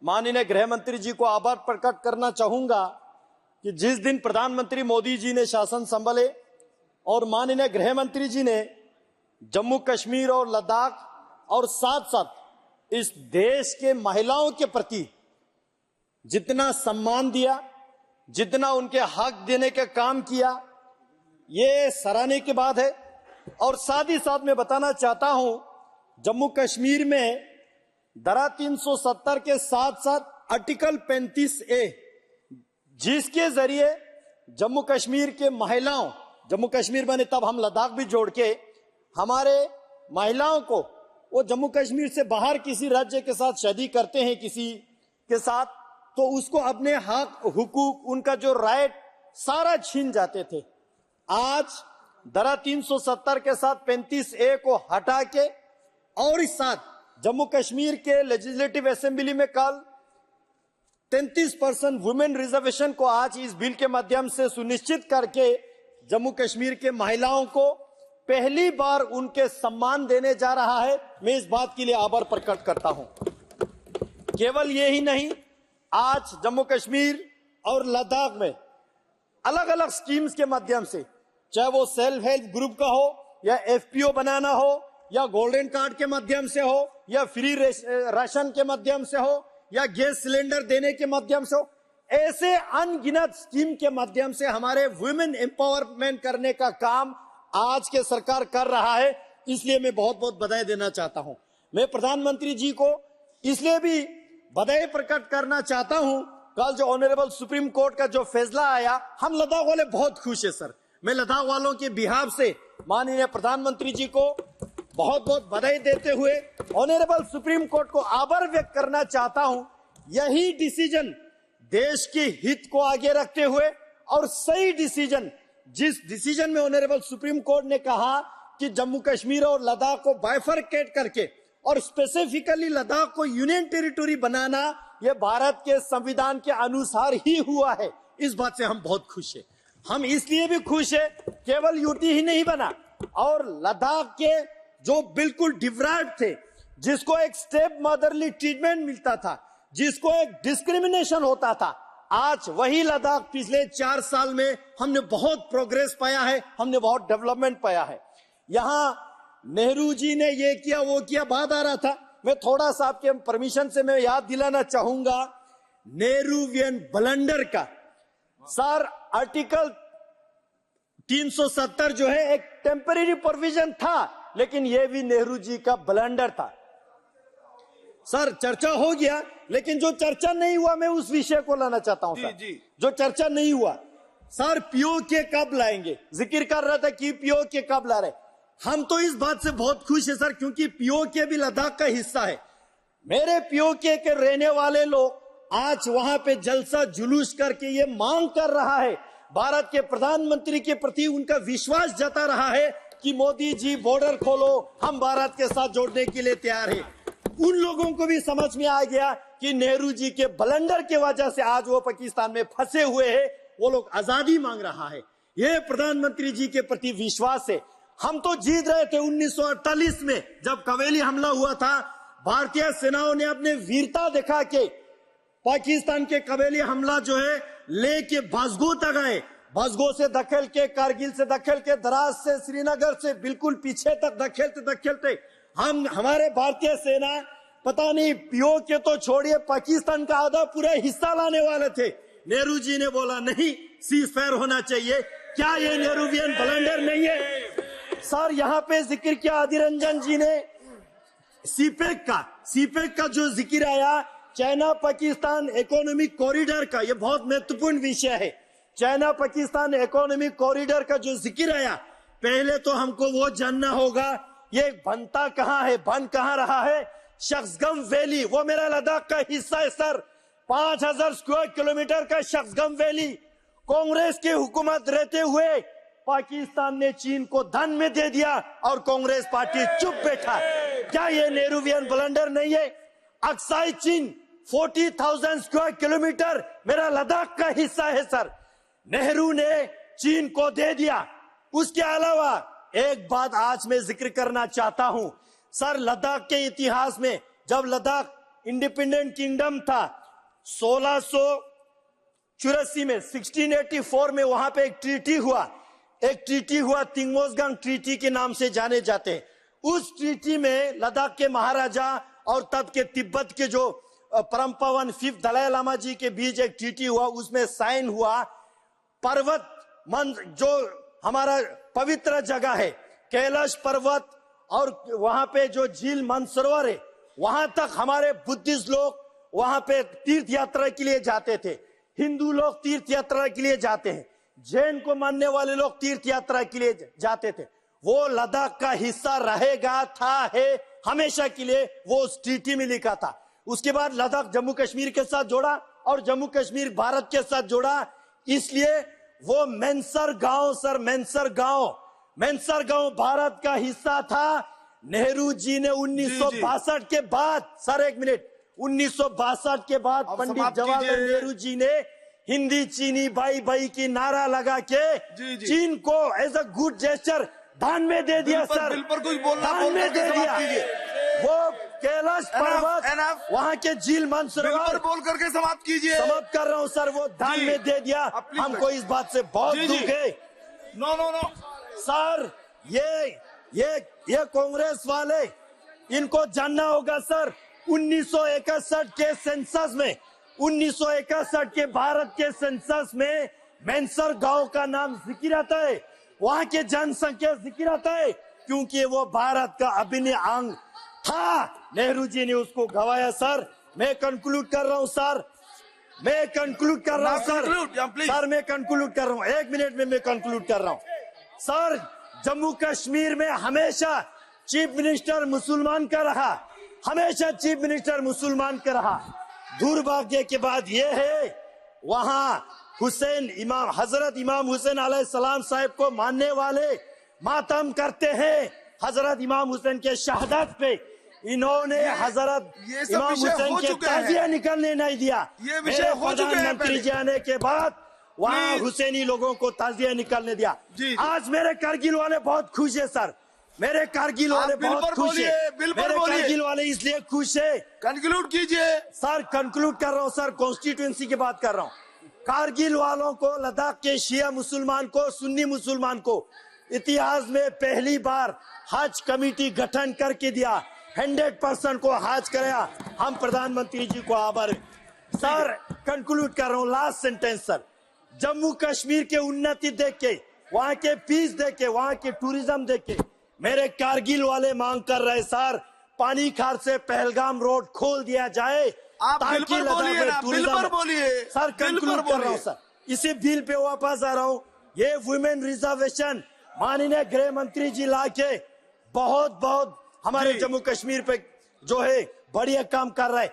माननीय गृह मंत्री जी को आभार प्रकट करना चाहूंगा कि जिस दिन प्रधानमंत्री मोदी जी ने शासन संभाले और माननीय गृह मंत्री जी ने जम्मू कश्मीर और लद्दाख और साथ साथ इस देश के महिलाओं के प्रति जितना सम्मान दिया, जितना उनके हक देने का काम किया, ये सराहने की बात है। और साथ ही साथ मैं बताना चाहता हूं, जम्मू कश्मीर में धारा 370 के साथ साथ आर्टिकल 35A, जिसके जरिए जम्मू कश्मीर के महिलाओं, जम्मू कश्मीर में तब हम लद्दाख भी जोड़ के, हमारे महिलाओं को वो जम्मू कश्मीर से बाहर किसी राज्य के साथ शादी करते हैं किसी के साथ, तो उसको अपने हक हुकूक, उनका जो राइट सारा छीन जाते थे। आज धारा 370 के साथ 35A को हटा के और इस साथ जम्मू कश्मीर के लेजिस्लेटिव असेंबली में कल 33% वुमेन रिजर्वेशन को आज इस बिल के माध्यम से सुनिश्चित करके जम्मू कश्मीर के महिलाओं को पहली बार उनके सम्मान देने जा रहा है। मैं इस बात के लिए आभार प्रकट करता हूं। केवल ये ही नहीं, आज जम्मू कश्मीर और लद्दाख में अलग अलग स्कीम्स के माध्यम से, चाहे वो सेल्फ हेल्प ग्रुप का हो या FPO बनाना हो या गोल्डन कार्ड के माध्यम से हो या फ्री राशन के माध्यम से हो या गैस सिलेंडर देने के माध्यम से हो, ऐसे अनगिनत स्कीम के माध्यम से हमारे वुमेन एम्पावरमेंट करने का काम आज के सरकार कर रहा है। इसलिए मैं बहुत बहुत बधाई देना चाहता हूं। मैं प्रधानमंत्री जी को इसलिए भी बधाई प्रकट करना चाहता हूं, कल जो ऑनरेबल सुप्रीम कोर्ट का जो फैसला आया, हम लद्दाख वाले बहुत खुश है सर। मैं लद्दाख वालों के बिहाफ से माननीय प्रधानमंत्री जी को बहुत बहुत बधाई देते हुए ऑनरेबल सुप्रीम कोर्ट को आभार व्यक्त करना चाहता हूं। यही डिसीजन देश के हित को आगे रखते हुए और सही डिसीजन, जिस डिसीजन में ऑनरेबल सुप्रीम कोर्ट ने कहा कि जम्मू कश्मीर और लद्दाख को बाइफरकेट करके और स्पेसिफिकली लद्दाख को यूनियन टेरिटोरी बनाना, यह भारत के संविधान के अनुसार ही हुआ है। इस बात से हम बहुत खुश हैं। हम इसलिए भी खुश है, केवल यूटी ही नहीं बना और लद्दाख के जो बिल्कुल डिप्राइव्ड थे, जिसको एक स्टेप मदरली ट्रीटमेंट मिलता था, जिसको एक डिस्क्रिमिनेशन होता था, आज वही लद्दाख पिछले 4 साल में हमने बहुत प्रोग्रेस पाया है, हमने बहुत डेवलपमेंट पाया है। यहां नेहरू जी ने ये किया वो किया बात आ रहा था, मैं थोड़ा सा आपके परमिशन से मैं याद दिलाना चाहूंगा नेहरूवियन ब्लंडर का। सर, आर्टिकल 370 जो है एक टेम्परेरी प्रोविजन था, लेकिन यह भी नेहरू जी का ब्लंडर था। सर, चर्चा हो गया, लेकिन जो चर्चा नहीं हुआ, मैं उस विषय को लाना चाहता हूं सर। जो चर्चा नहीं हुआ, सर POK कब लाएंगे? जिक्र कर रहा था कि POK कब ला रहे। हम तो इस बात से बहुत खुश है सर, क्योंकि POK भी लद्दाख का हिस्सा है। मेरे POK के रहने वाले लोग आज वहां पे जलसा जुलूस करके ये मांग कर रहा है, भारत के प्रधानमंत्री के प्रति उनका विश्वास जता रहा है कि मोदी जी बॉर्डर खोलो, हम भारत के साथ जोड़ने के लिए तैयार हैं। उन लोगों को भी समझ में आ गया कि नेहरू जी के ब्लंडर के वजह से आज वो पाकिस्तान में फंसे हुए हैं, वो लोग आजादी मांग रहा है। ये प्रधानमंत्री जी के प्रति विश्वास है। हम तो जीत रहे थे 1948 में, जब कवेली हमला हुआ था, भारतीय सेनाओं ने अपने वीरता दिखा के पाकिस्तान के कवेली हमला जो है लेके बसगो तक आए, बसगो से धकेल के, कारगिल से धकेल के, द्रास से, श्रीनगर से बिल्कुल पीछे तक धकेलते हमारे भारतीय सेना, पता नहीं POK तो छोड़िए, पाकिस्तान का आधा पूरा हिस्सा लाने वाले थे। नेहरू जी ने बोला नहीं, सीज फायर होना चाहिए। क्या ये नेहरूवियन ब्लंडर नहीं है? सर, यहाँ पे जिक्र किया आदिर रंजन जी ने सीपेक का जो जिक्र आया, चाइना पाकिस्तान इकोनॉमिक कॉरिडोर का, ये बहुत महत्वपूर्ण विषय है। चाइना पाकिस्तान इकोनॉमिक कॉरिडोर का जो जिक्र आया, पहले तो हमको वो जानना होगा ये बनता कहां है, बन कहां रहा है। शख्सगम वैली, वो मेरा लद्दाख का हिस्सा है सर। 5000 स्क्वायर किलोमीटर का शख्सगम वैली कांग्रेस की हुकूमत रहते हुए पाकिस्तान ने चीन को धन में दे दिया और कांग्रेस पार्टी चुप बैठा। क्या ये नेहरूवियन ब्लंडर नहीं है? अक्साई चीन 40,000 स्क्वायर किलोमीटर मेरा लद्दाख का हिस्सा है सर। नेहरू ने चीन को दे दिया। उसके अलावा एक बात आज मैं जिक्र करना चाहता हूं सर, लद्दाख के इतिहास में जब लद्दाख इंडिपेंडेंट किंगडम था। 1684 में 1684 में वहां पे एक ट्रीटी हुआ तिंगमोसगांग ट्रीटी के नाम से जाने जाते हैं। उस ट्रीटी में लद्दाख के महाराजा और तब के तिब्बत के जो परम पावन 5th दलाई लामा जी के बीच एक ट्रीटी हुआ, उसमें साइन हुआ। पर्वत जो हमारा पवित्र जगह है कैलाश पर्वत और वहां पे जो झील मानसरोवर है, वहां तक हमारे बुद्धिस्ट लोग वहां पे तीर्थ यात्रा के लिए जाते थे। हिंदू लोग तीर्थ यात्रा के लिए जाते हैं, जैन को मानने वाले लोग तीर्थ यात्रा के लिए जाते थे। वो लद्दाख का हिस्सा रहेगा, है हमेशा के लिए, वो उस ट्रीटी में लिखा था। उसके बाद लद्दाख जम्मू कश्मीर के साथ जोड़ा और जम्मू कश्मीर भारत के साथ जोड़ा। इसलिए वो मेंसर गांव भारत का हिस्सा था। नेहरू जी ने 1962 के बाद, सर एक मिनट, 1962 के बाद पंडित जवाहरलाल नेहरू जी ने हिंदी चीनी बाई बाई की नारा लगा के चीन को एज अ गुड जेस्चर दान में दे दिया। सर दान में दे दिया। वो कैलाश पर्वत, वहाँ के झील मानसरोवर बोल करके समाप्त कीजिए। समाप्त कर रहा हूँ सर, वो दान में दे दिया। हमको इस बात से बहुत दुख है। नो सर, ये कांग्रेस वाले, इनको जानना होगा सर। 1961 के सेंसस में, 1961 के भारत के सेंसस में मेंसर गांव का नाम जिक्र आता है, वहाँ के जनसंख्या जिक्र आता है, क्योंकि वो भारत का अभिन्न अंग था। नेहरू जी ने उसको गवाया। सर मैं कंक्लूड कर रहा हूँ सर, मैं कंक्लूड कर रहा हूँ सर, मैं कंक्लूड कर रहा हूँ, 1 मिनट में मैं कंक्लूड कर रहा हूँ। सर जम्मू कश्मीर में हमेशा चीफ मिनिस्टर मुसलमान का रहा, हमेशा चीफ मिनिस्टर मुसलमान का रहा। दुर्भाग्य के बाद ये है, वहाँ हजरत इमाम हुसैन अलैहिस्सलाम साहब को मानने वाले मातम करते हैं। हजरत इमाम हुसैन के शहादत पे इन्होंने हजरत इमाम हुसैन के ताजिया निकलने नहीं दिया। ये विषय हो चुके हैं। प्रधानमंत्री जी आने के बाद वहाँ हुसैनी लोगों को ताजिया निकलने दिया। आज मेरे कारगिल वाले बहुत खुश है सर, मेरे कारगिल वाले बहुत खुश है। मेरे कारगिल वाले इसलिए खुश है। कंक्लूड कीजिए सर, कंक्लूड कर रहा हूँ सर, कॉन्स्टिट्यूएंसी की बात कर रहा हूँ। कारगिल वालों को, लद्दाख के शिया मुसलमान को, सुन्नी मुसलमान को इतिहास में पहली बार हज कमेटी गठन करके दिया। 100% को हज कराया। हम प्रधानमंत्री जी को आभार। सर कंक्लूड कर रहा हूँ, last sentence sir. Jammu Kashmir के उन्नति देख के, वहाँ के पीस देख के, वहाँ के टूरिज्म देख के मेरे कारगिल वाले मांग कर रहे सर, पानी खार से पहलगाम रोड खोल दिया जाए। आप बिल्कुल बोलिए ना, बिल्कुल बोलिए सर, कंक्लूड कर रहा हूँ सर। इसी बिल पे वापस आ रहा हूँ। ये वुमेन रिजर्वेशन माननीय गृह मंत्री जी लाके बहुत हमारे जम्मू कश्मीर पे जो है बढ़िया काम कर रहा है।